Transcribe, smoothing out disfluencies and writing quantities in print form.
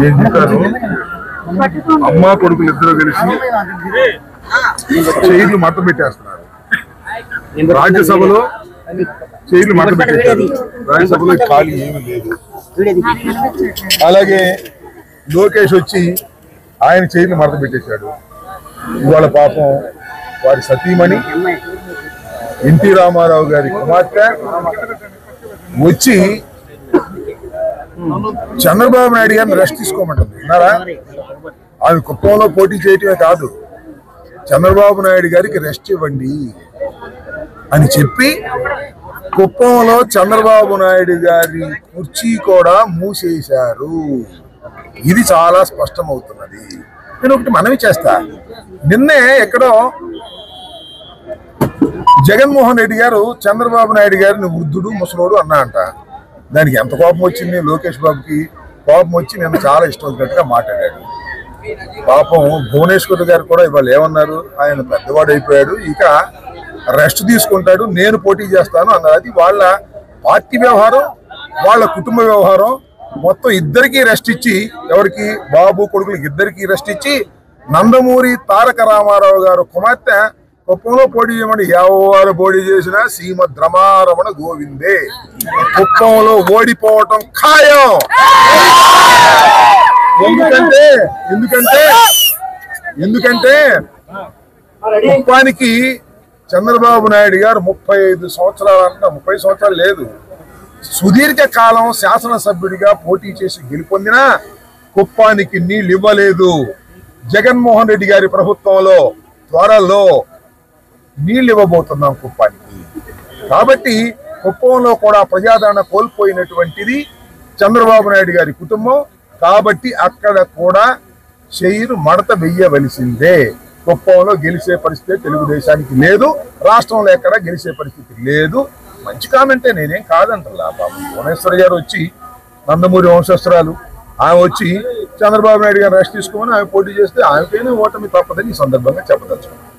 నేను చెప్పాను, అమ్మా కొడుకులు ఇద్దరు కలిసి చైర్లు మత పెట్టేస్తున్నారు. రాజ్యసభలో చైర్లు మత పెట్టేశారు, రాజ్యసభలో ఖాళీ ఏమీ లేదు. అలాగే లోకేష్ వచ్చి ఆయన చైర్లు మడత పెట్టేశాడు. ఇవాళ పాపం వారి సతీమణి ఎన్టీ రామారావు గారి కుమార్తె వచ్చి చంద్రబాబు నాయుడు గారిని రెస్ట్ తీసుకోమంటుంది. విన్నారా? ఆమె కుప్పంలో పోటీ చేయటమే కాదు, చంద్రబాబు నాయుడు గారికి రెస్ట్ ఇవ్వండి అని చెప్పి కుప్పంలో చంద్రబాబు నాయుడు గారి కుర్చీ కూడా మూసేశారు. ఇది చాలా స్పష్టమవుతున్నది. నేను ఒకటి మనవి చేస్తా, నిన్నే ఎక్కడో జగన్మోహన్ రెడ్డి గారు చంద్రబాబు నాయుడు గారిని వృద్ధుడు ముసలోడు అన్నా అంట. దానికి ఎంత కోపం వచ్చింది లోకేష్ బాబుకి. కోపం వచ్చి నేను చాలా ఇష్టం వచ్చినట్టుగా మాట్లాడాడు. పాపం భువనేశ్వర్ గారు కూడా ఇవాళ ఏమన్నారు, ఆయన పెద్దవాడు అయిపోయాడు, ఇక రెస్ట్ తీసుకుంటాడు, నేను పోటీ చేస్తాను అన్నారు. అది వాళ్ళ పార్టీ వ్యవహారం, వాళ్ళ కుటుంబ వ్యవహారం. మొత్తం ఇద్దరికి రెస్ట్ ఇచ్చి, ఎవరికి బాబు కొడుకులకి ఇద్దరికి రెస్ట్ ఇచ్చి నందమూరి తారక రామారావు గారు కుమార్తె కుప్పంలో పోటీ చేయమని ఎవరు పోటీ చేసినా శ్రీమద్ రమారమణ గోవిందే. కుప్పంలో ఓడిపోవటం ఖాయం. ఎందుకంటే కుప్పానికి చంద్రబాబు నాయుడు గారు 35 సంవత్సరాలంట, 30 సంవత్సరాలు లేదు, సుదీర్ఘ కాలం శాసనసభ్యుడిగా పోటీ చేసి గెలుపొందినా కుప్పానికి నీళ్ళు ఇవ్వలేదు. జగన్మోహన్ రెడ్డి గారి ప్రభుత్వంలో త్వరలో నీళ్ళు ఇవ్వబోతున్నాం కుప్పానికి. కాబట్టి కుప్పంలో కూడా ప్రజాదరణ కోల్పోయినటువంటిది చంద్రబాబు నాయుడు గారి కుటుంబం. కాబట్టి అక్కడ కూడా చైరు మడత వెయ్యవలసిందే. కుప్పంలో గెలిచే పరిస్థితి తెలుగుదేశానికి లేదు, రాష్ట్రంలో ఎక్కడ గెలిచే పరిస్థితి లేదు. మంచి కామెంటే, నేనేం కాదంటలా. బాబు భువనేశ్వర్ గారు వచ్చి నందమూరి వంశస్థురాలు, ఆమె వచ్చి చంద్రబాబు నాయుడు గారు రెస్ట్ తీసుకోమని ఆమె పోటీ చేస్తే ఆమెకైనా ఓటమి తప్పదని ఈ సందర్భంగా చెప్పదలుచుకున్నాను.